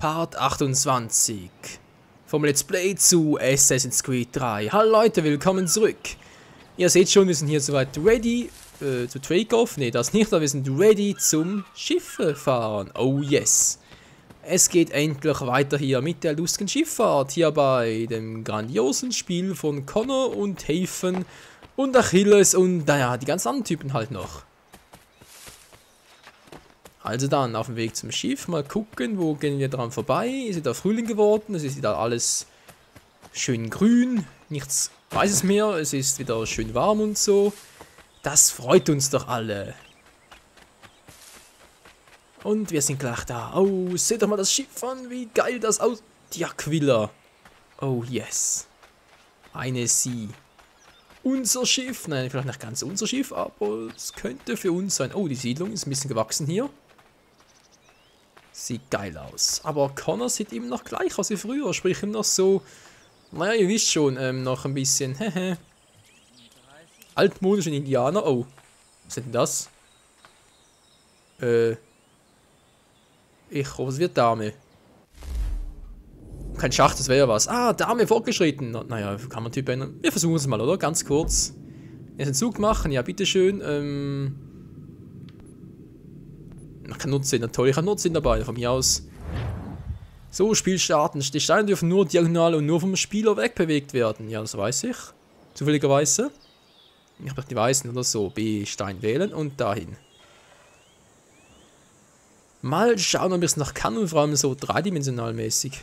Part 28 vom Let's Play zu Assassin's Creed 3. Hallo Leute, willkommen zurück. Ihr seht schon, wir sind hier soweit ready zu Take-Off. Ne, das nicht, aber wir sind ready zum Schiffe fahren. Oh yes. Es geht endlich weiter hier mit der lustigen Schifffahrt. Hier bei dem grandiosen Spiel von Connor und Haven und Achilles und naja, die ganzen anderen Typen halt noch. Also dann auf dem Weg zum Schiff, mal gucken, wo gehen wir dran vorbei. Ist wieder Frühling geworden, es ist wieder alles schön grün, nichts Weißes mehr, es ist wieder schön warm und so. Das freut uns doch alle. Und wir sind gleich da. Oh, seht doch mal das Schiff an, wie geil das aussieht. Die Aquila. Oh yes. Eine Sie. Unser Schiff, nein, vielleicht nicht ganz unser Schiff, aber es könnte für uns sein. Oh, die Siedlung ist ein bisschen gewachsen hier. Sieht geil aus. Aber Connor sieht immer noch gleich aus wie früher. Sprich immer noch so, naja, ihr wisst schon, noch ein bisschen, hehe. Altmodischen Indianer. Oh, was ist denn das? Ich hoffe, es wird Dame. Kein Schacht, das wäre ja was. Ah, Dame fortgeschritten. Naja, kann man Typ ändern. Wir versuchen es mal, oder? Ganz kurz. Jetzt einen Zug machen, ja, bitteschön. Kein Nutzen, toll, ich habe Nutzen dabei, von mir aus. So, Spiel starten. Die Steine dürfen nur diagonal und nur vom Spieler wegbewegt werden. Ja, das weiß ich. Zufälligerweise. Ich habe die weißen oder so. B, Stein wählen und dahin. Mal schauen, ob ich es noch kann und vor allem so dreidimensional mäßig.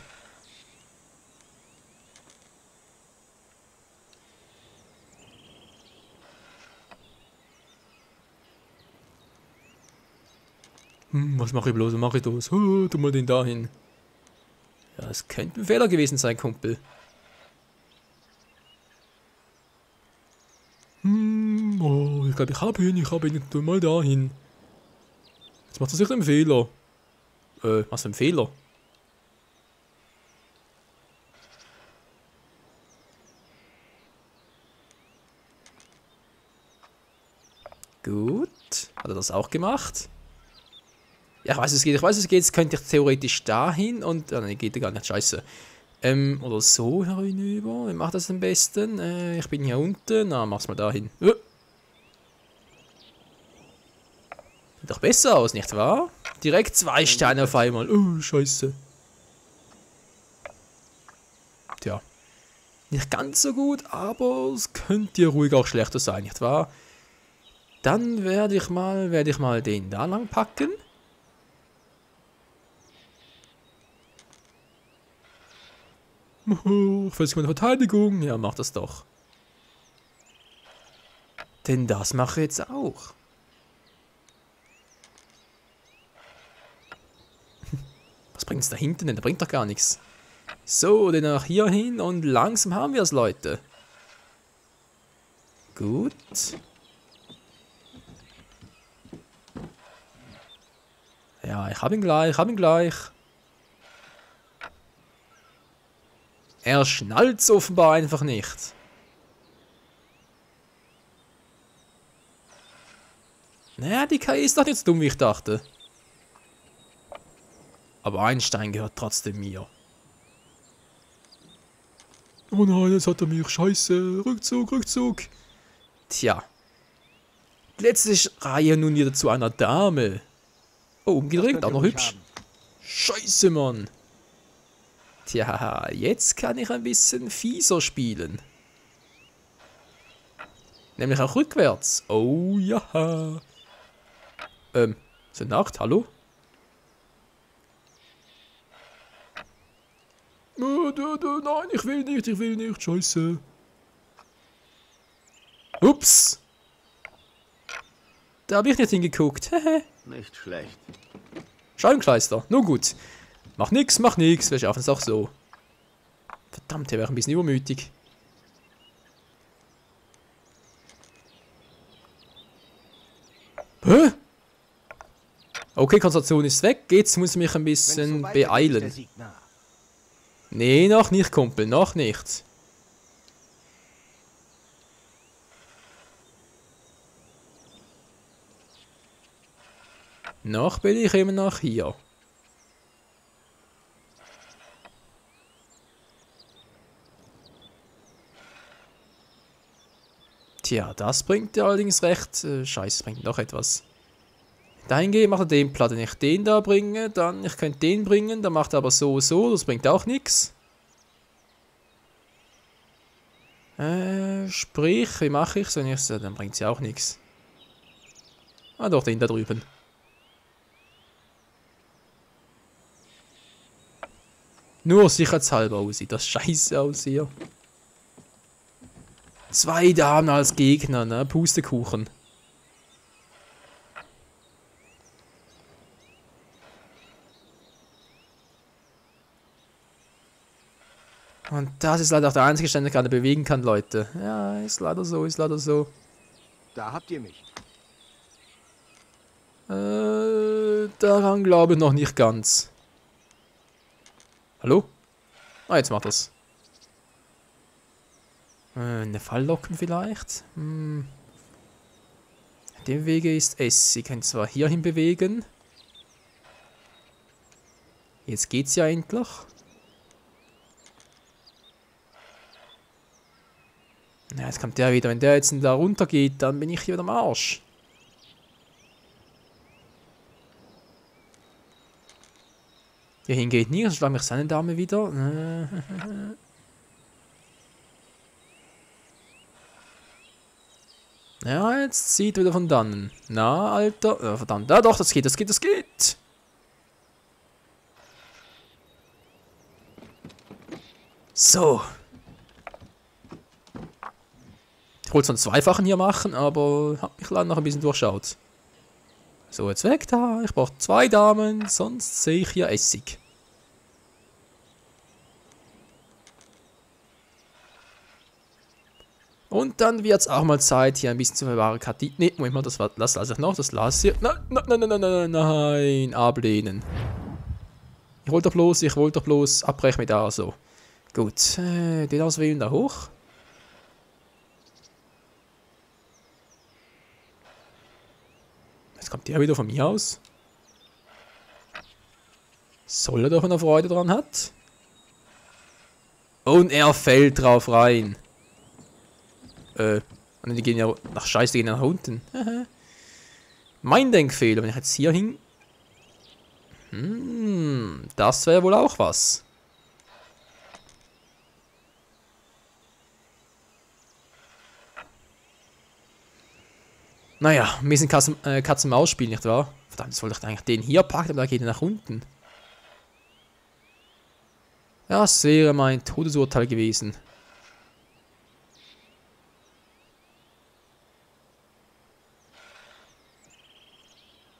Was mache ich bloß? Was mache ich das? Tu mal den dahin. Ja, es könnte ein Fehler gewesen sein, Kumpel. Oh, ich glaube, ich habe ihn, tu mal dahin. Jetzt macht er sich einen Fehler. Was für ein Fehler? Gut. Hat er das auch gemacht? Ja, ich weiß, es geht. Jetzt könnte ich theoretisch dahin und... nein, geht gar nicht, scheiße. Oder so herüber. Wer macht das am besten? Ich bin hier unten. Na, mach's mal dahin. Sieht doch besser aus, nicht wahr? Direkt 2 Steine auf einmal. Oh, scheiße. Tja. Nicht ganz so gut, aber es könnte ja ruhig auch schlechter sein, nicht wahr? Dann werde ich mal den da lang packen. Für meine Verteidigung. Ja, mach das doch. Denn das mache ich jetzt auch. Was bringt es da hinten denn? Der bringt doch gar nichts. So, dann nach hier hin und langsam haben wir es, Leute. Gut. Ja, ich hab ihn gleich. Er schnallt's offenbar einfach nicht. Naja, die KI ist doch nicht so dumm, wie ich dachte. Aber ein Stein gehört trotzdem mir. Oh nein, jetzt hat er mich. Scheiße. Rückzug. Tja. Die letzte Reihe nun wieder zu einer Dame. Oh, umgedreht, auch noch hübsch. Scheiße, Mann. Tja, jetzt kann ich ein bisschen fieser spielen. Nämlich auch rückwärts. Oh ja. Ist Nacht, hallo? Nein, ich will nicht, scheiße. Ups. Da habe ich nicht hingeguckt. Nicht schlecht. Scheibenkleister, nur gut. Mach nix, wir schaffen es auch so. Verdammt, der wäre ein bisschen übermütig. Hä? Okay, Konzentration ist weg. Jetzt muss ich mich ein bisschen beeilen. Nee, noch nicht, Kumpel, noch nicht. Noch bin ich immer noch hier. Tja, das bringt ja allerdings recht. Scheiße, bringt noch etwas. Dahin gehe, macht er den Platten. Wenn ich den da bringe, dann ich könnte den bringen, dann macht er aber so, das bringt auch nichts. Sprich, wie mache ich es, wenn ich es, dann bringt sie auch nichts. Ah doch, den da drüben. Nur sicherheitshalber aussieht das scheiße aus hier. 2 Damen als Gegner, ne? Pustekuchen. Und das ist leider auch der einzige Stand, der gerade bewegen kann, Leute. Ja, ist leider so, ist leider so. Da habt ihr mich. Daran glaube ich noch nicht ganz. Hallo? Ah, jetzt macht das. Eine Falllocken vielleicht? Hm. Der Wege ist S. Sie können zwar hierhin bewegen. Jetzt geht's ja endlich. Ja, jetzt kommt der wieder. Wenn der jetzt da runter geht, dann bin ich hier wieder am Arsch. Hierhin geht nie, dann schlage ich seine Dame wieder. Ja, jetzt zieht wieder von dannen. Na, Alter. Verdammt. Ja, doch, das geht, das geht, das geht. So. Ich wollte so einen Zweifachen hier machen, aber hab mich leider noch ein bisschen durchschaut. So, jetzt weg da. Ich brauche 2 Damen, sonst sehe ich hier Essig. Und dann wird es auch mal Zeit, hier ein bisschen zu verbarrikadieren. Ne, Moment mal, das lasse ich noch, das lasse ich. Nein, ablehnen. Ich wollte doch bloß abbrechen mit A, so. Gut, den auswählen da hoch. Jetzt kommt der wieder von mir aus. Soll er doch eine Freude dran hat. Und er fällt drauf rein. Und die gehen ja nach Scheiße, die gehen nach unten. Mein Denkfehler, wenn ich jetzt hier hin. Das wäre wohl auch was. Naja, ein bisschen Katz-und-Maus-Spiel, nicht wahr? Verdammt, jetzt wollte ich eigentlich den hier packen, aber da geht er nach unten. Ja, das wäre mein Todesurteil gewesen.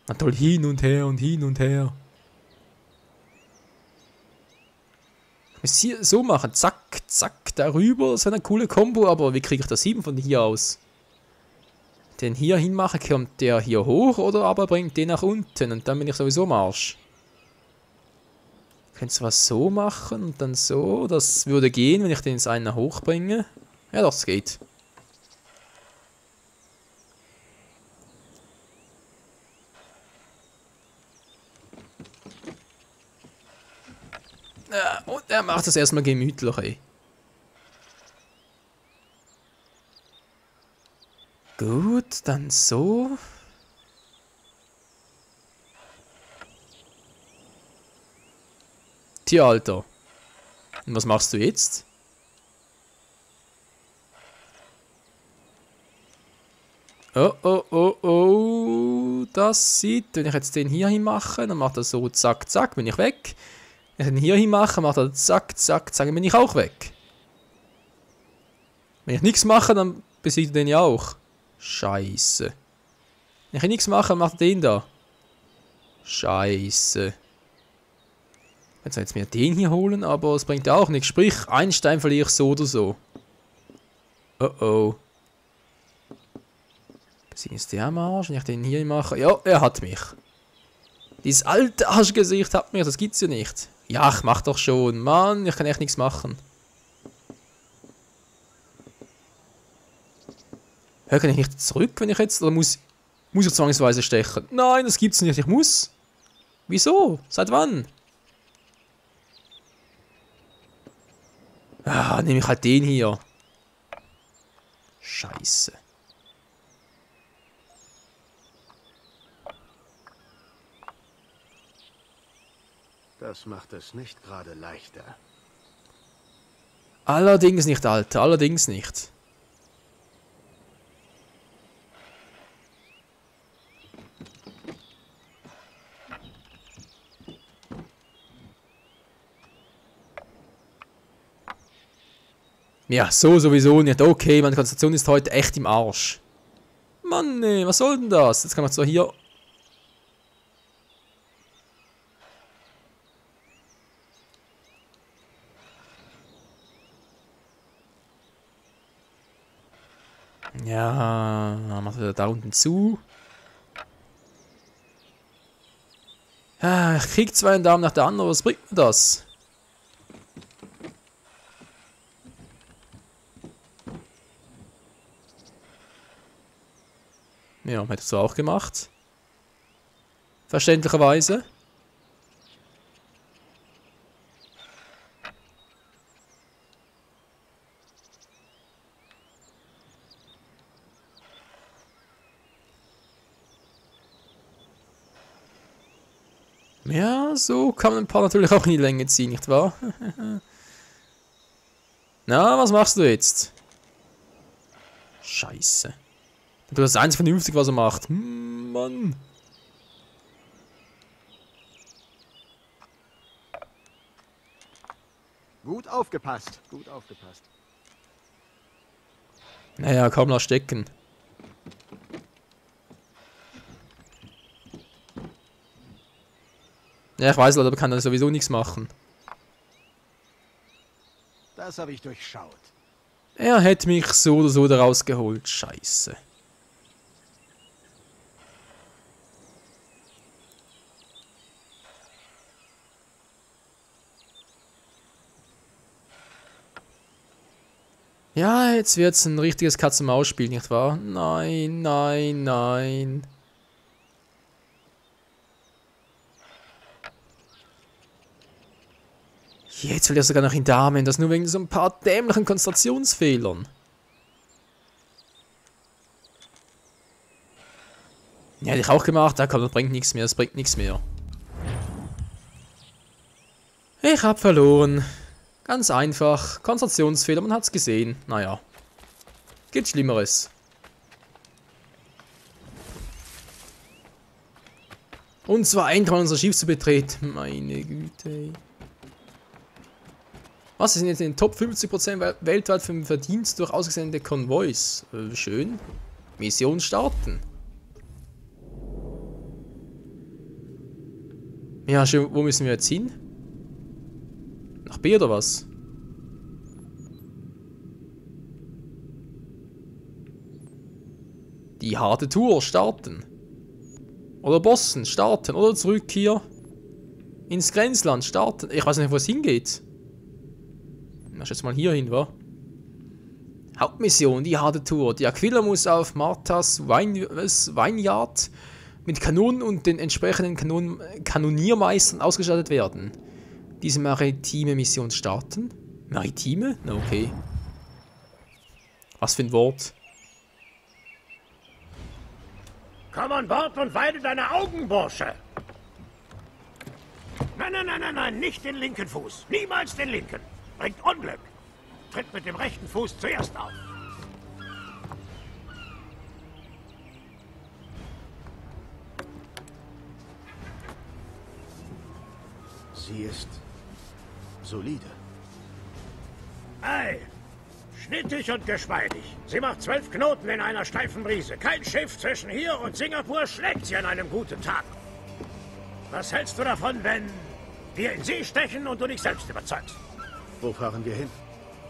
Na toll, hin und her und hin und her. Ich muss hier so machen, zack, zack, darüber, das ist eine coole Kombo, aber wie kriege ich das hin von hier aus? Den hier hinmachen, kommt der hier hoch oder aber bringt den nach unten und dann bin ich sowieso am Arsch. Könntest du was so machen und dann so, das würde gehen, wenn ich den ins eine hochbringe. Ja, das geht. Ja, und er macht das erstmal gemütlich, ey. Gut, dann so. Tja, Alter. Und was machst du jetzt? Oh, oh, oh, oh. Das sieht, wenn ich jetzt den hier hin mache, dann macht er so zack, zack, bin ich weg. Wenn ich den hier hin mache, macht er zack, zack, zack, dann bin ich auch weg. Wenn ich nichts mache, dann besiegt er den ja auch. Scheiße. Wenn ich nichts mache, dann macht er den da. Scheiße. Jetzt soll ich mir den hier holen, aber es bringt ja auch nichts. Sprich, einen Stein verliere ich so oder so. Oh oh. Besiegen ist der am Arsch, wenn ich den hier mache. Ja, er hat mich. Dieses alte Arschgesicht hat mich, das gibt's ja nicht. Ja, ich mach doch schon. Mann, ich kann echt nichts machen. Hör, kann ich nicht zurück, wenn ich jetzt... Oder muss ich zwangsweise stechen? Nein, das gibt's nicht. Ich muss. Wieso? Seit wann? Ah, nehme ich halt den hier. Scheiße. Das macht es nicht gerade leichter. Allerdings nicht, Alter. Allerdings nicht. Ja, so sowieso nicht. Okay, meine Konzentration ist heute echt im Arsch. Mann, nee, was soll denn das? Jetzt kann man zwar hier... Ja, macht wieder da unten zu. Ja, ich krieg zwar einen Daumen nach der anderen, was bringt mir das? Ja, hättest du auch gemacht. Verständlicherweise. Ja, so kann man ein paar natürlich auch in die Länge ziehen, nicht wahr? Na, was machst du jetzt? Scheiße. Du hast eins vernünftig, was er macht. Mann. Gut aufgepasst. Gut aufgepasst. Naja, kaum noch stecken. Ja, ich weiß, aber kann da sowieso nichts machen. Das habe ich durchschaut. Er hätte mich so oder so da rausgeholt. Scheiße. Ja, jetzt wird's ein richtiges Katz-und-Maus-Spiel, nicht wahr? Nein, nein, nein. Jetzt will er sogar noch in Damen, das nur wegen so ein paar dämlichen Konzentrationsfehlern. Ja, hätte ich auch gemacht, da komm, das bringt nichts mehr, das bringt nichts mehr. Ich hab verloren. Ganz einfach, Konzentrationsfehler, man hat's gesehen. Naja. Gibt Schlimmeres. Und zwar endlich mal unser Schiff zu betreten. Meine Güte, ey. Was, wir sind jetzt in den Top 50% weltweit für den Verdienst durch ausgesendete Konvois. Schön. Mission starten. Ja, schön. Wo müssen wir jetzt hin? Nach B oder was? Die harte Tour starten. Oder Boston starten. Oder zurück hier. Ins Grenzland starten. Ich weiß nicht, wo es hingeht. Na, schätze mal hier hin, wa? Hauptmission, die harte Tour. Die Aquila muss auf Marthas Vineyard mit Kanonen und den entsprechenden Kanoniermeistern ausgestattet werden. Diese maritime Mission starten? Maritime? Na, okay. Was für ein Wort? Komm an Bord und weide deine Augen, Bursche! Nein, nein, nein, nein, nein, nicht den linken Fuß. Niemals den linken. Bringt Unglück. Tritt mit dem rechten Fuß zuerst auf. Sie ist solide. Ei, schnittig und geschmeidig. Sie macht 12 Knoten in einer steifen Brise. Kein Schiff zwischen hier und Singapur schlägt sie an einem guten Tag. Was hältst du davon, wenn wir in See stechen und du dich selbst überzeugst? Wo fahren wir hin?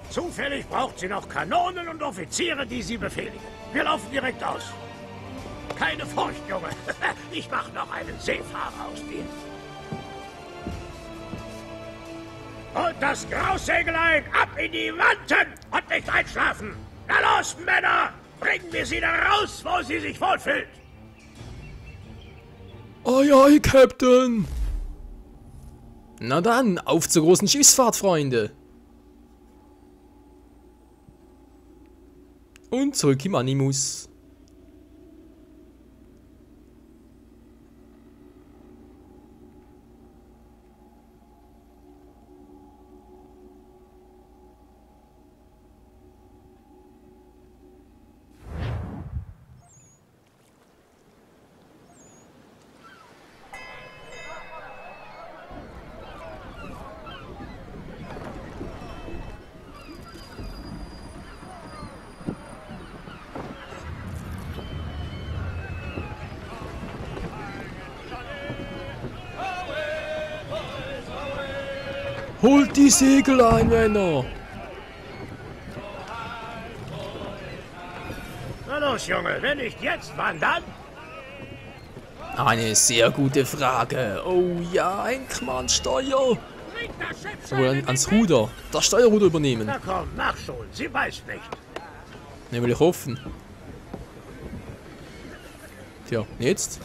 Zufällig braucht sie noch Kanonen und Offiziere, die sie befehligen. Wir laufen direkt aus. Keine Furcht, Junge. Ich mache noch einen Seefahrer aus dir. Und das Graussegelein ab in die Wanten und nicht einschlafen. Na los, Männer! Bringen wir sie da raus, wo sie sich wohlfühlt. Ai, ai, Captain! Na dann, auf zur großen Schiffsfahrt, Freunde! Und zurück im Animus. Holt die Segel ein, Männer! Na los, Junge, wenn nicht jetzt, wann dann? Eine sehr gute Frage. Oh ja, Enkmann, Steuer. Bringt das Schiff Oder ans Ruder. Das Steuerruder übernehmen. Na komm, mach schon, sie weiß nicht. Ne, will ich hoffen. Tja, jetzt?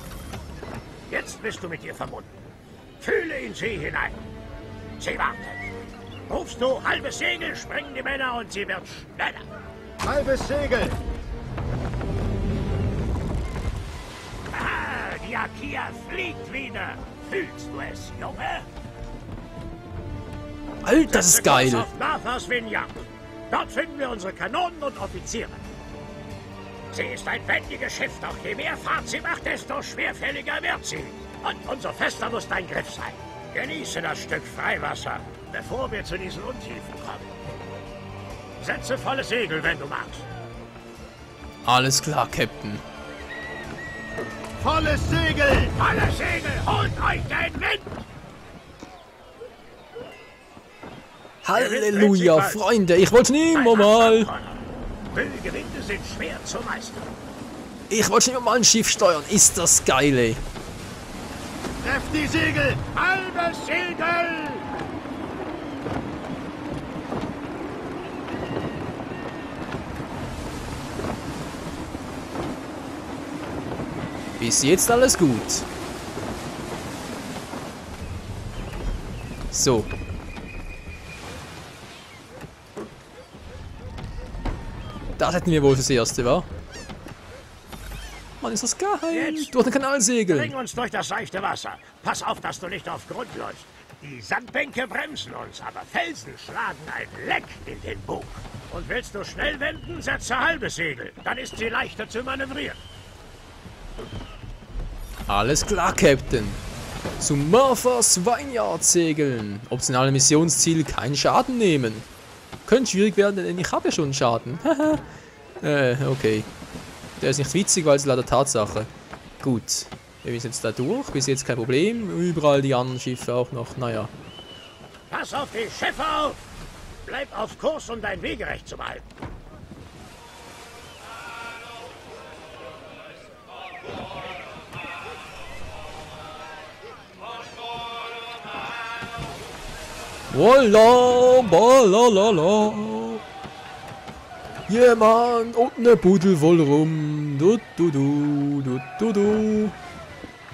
Jetzt bist du mit ihr verbunden. Fühle in sie hinein. Sie wartet. Rufst du halbes Segel, springen die Männer und sie wird schneller. Halbes Segel! Ah, die Akia fliegt wieder. Fühlst du es, Junge? Alter, das ist geil. Auf Martha's Vineyard. Dort finden wir unsere Kanonen und Offiziere. Sie ist ein wendiges Schiff, doch je mehr Fahrt sie macht, desto schwerfälliger wird sie. Und umso fester muss dein Griff sein. Genieße das Stück Freiwasser, bevor wir zu diesen Untiefen kommen. Setze volle Segel, wenn du magst. Alles klar, Captain. Volles Segel! Volle Segel, holt euch den Wind! Halleluja, Freunde. Ich wollte schon immer mal. Böige Winde sind schwer zu meistern. Ich wollte schon immer mal ein Schiff steuern. Ist das geil, ey. Trefft die Segel! Halbes Segel! Bis jetzt alles gut. So. Das hätten wir wohl fürs Erste, wa? Mann, ist das geil. Jetzt. Durch den Kanal segeln. Bring uns durch das seichte Wasser. Pass auf, dass du nicht auf Grund läufst. Die Sandbänke bremsen uns, aber Felsen schlagen ein Leck in den Bug. Und willst du schnell wenden, setze halbes Segel. Dann ist sie leichter zu manövrieren. Alles klar, Captain. Zu Martha's Vineyard segeln. Optionale Missionsziel, keinen Schaden nehmen. Könnte schwierig werden, denn ich habe ja schon einen Schaden. Okay. Der ist nicht witzig, weil es leider Tatsache. Gut. Wir sind jetzt da durch. Bis jetzt kein Problem. Überall die anderen Schiffe auch noch. Naja. Pass auf die Schiffe auf! Bleib auf Kurs, um dein Wegerecht zu behalten. Voila, balalala. Jemand und ne Pudel voll rum. Du.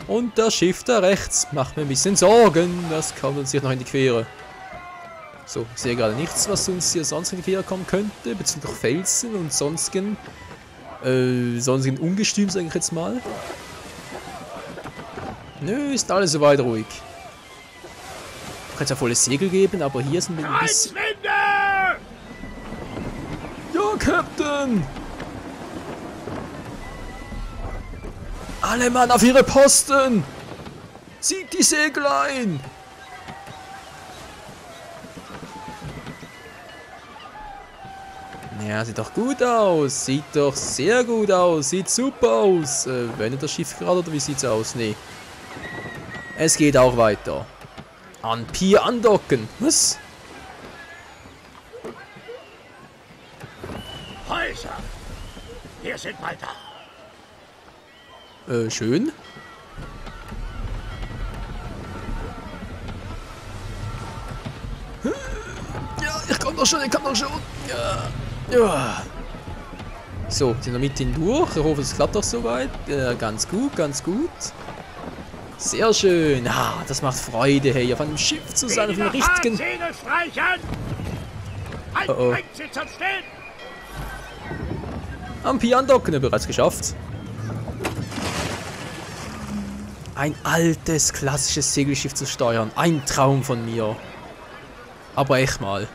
Und das Schiff da rechts macht mir ein bisschen Sorgen. Das kommt uns hier noch in die Quere. So, ich sehe gerade nichts, was uns hier sonst in die Quere kommen könnte. Bezüglich Felsen und sonstigen Ungestüm, sage ich jetzt mal. Nö, ist alles soweit ruhig. Du kannst ja volles Segel geben, aber hier sind wir ein bisschen... Reiswinde! Ja, Captain! Alle Mann auf ihre Posten! Zieht die Segel ein! Ja, sieht doch gut aus. Sieht doch sehr gut aus. Sieht super aus. Wendet das Schiff gerade oder wie sieht's aus? Nee. Es geht auch weiter. An Pier andocken. Was? Häuser! Wir sind bald da. Schön. Ja, ich komm doch schon. Ja. So, sind wir mitten durch. Ich hoffe, es klappt doch soweit. Ganz gut. Sehr schön. Ah, das macht Freude, hey, auf einem Schiff zu sein, auf dem richtigen... Segel streichen! Halt, bringt sie zum Stehen! Am Pier andocken, bereits geschafft. Ein altes, klassisches Segelschiff zu steuern. Ein Traum von mir. Aber echt mal.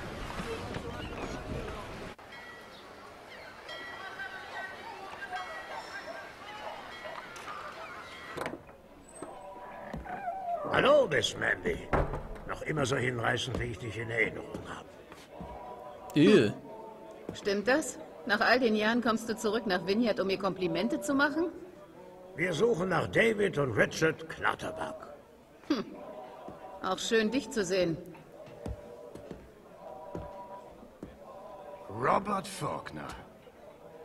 Hallo, Miss Mandy. Noch immer so hinreißend, wie ich dich in Erinnerung habe. Stimmt das? Nach all den Jahren kommst du zurück nach Vineyard, um mir Komplimente zu machen? Wir suchen nach David und Richard Clutterbuck. Auch schön, dich zu sehen. Robert Faulkner.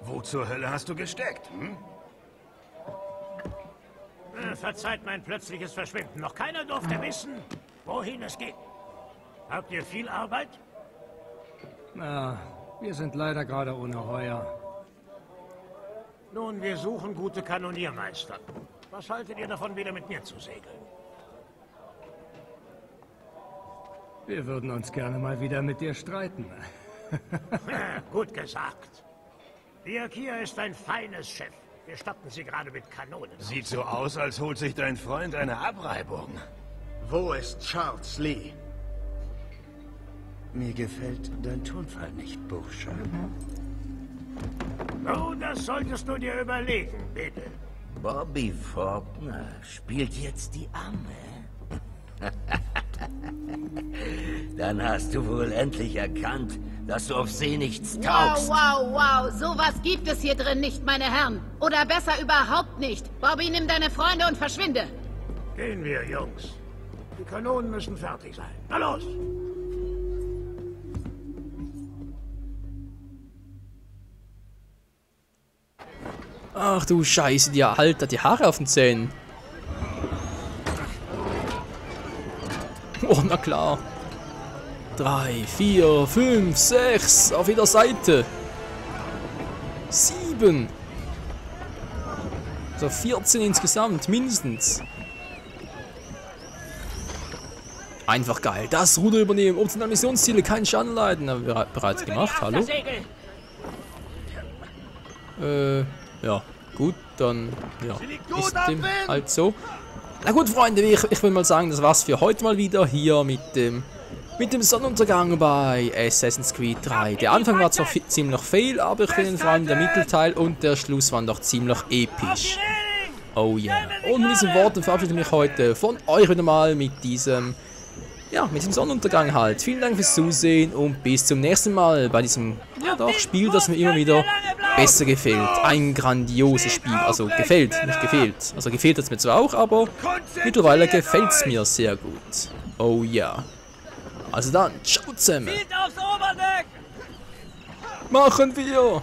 Wo zur Hölle hast du gesteckt, hm? Verzeiht mein plötzliches Verschwinden. Noch keiner durfte wissen, wohin es geht. Habt ihr viel Arbeit? Na, wir sind leider gerade ohne Heuer. Nun, wir suchen gute Kanoniermeister. Was haltet ihr davon, wieder mit mir zu segeln? Wir würden uns gerne mal wieder mit dir streiten. Gut gesagt. Diakia ist ein feines Schiff. Wir statten sie gerade mit Kanonen. Sieht so aus, als holt sich dein Freund eine Abreibung. Wo ist Charles Lee? Mir gefällt dein Tonfall nicht, Bursche. Oh, das solltest du dir überlegen, bitte. Bobby Faulkner spielt jetzt die Amme. Dann hast du wohl endlich erkannt, dass du auf See nichts taugst. Wow. Sowas gibt es hier drin nicht, meine Herren. Oder besser überhaupt nicht. Bobby, nimm deine Freunde und verschwinde. Gehen wir, Jungs. Die Kanonen müssen fertig sein. Na los! Ach du Scheiße, die Alter, die Haare auf den Zähnen. Oh, na klar. 3, 4, 5, 6 auf jeder Seite. 7. So 14 insgesamt, mindestens. Einfach geil. Das Ruder übernehmen. Optionale Missionsziele, keinen Schaden leiden. Haben wir bereits gemacht. Hallo? Ja. Gut, dann ja, ist dem halt so. Na gut, Freunde, ich will mal sagen, das war's für heute mal wieder hier mit dem Sonnenuntergang bei Assassin's Creed 3. Der Anfang war zwar ziemlich fail, aber ich finde vor allem der Mittelteil und der Schluss waren doch ziemlich episch. Oh yeah. Und mit diesen Worten verabschiede ich mich heute von euch wieder mal mit diesem Sonnenuntergang halt. Vielen Dank fürs Zusehen und bis zum nächsten Mal bei diesem, Spiel, das mir immer wieder besser gefällt. Ein grandioses Spiel. Also gefällt, nicht gefehlt. Also gefehlt hat es mir zwar auch, aber mittlerweile gefällt es mir sehr gut. Oh ja. Also dann, ciao zusammen. Machen wir!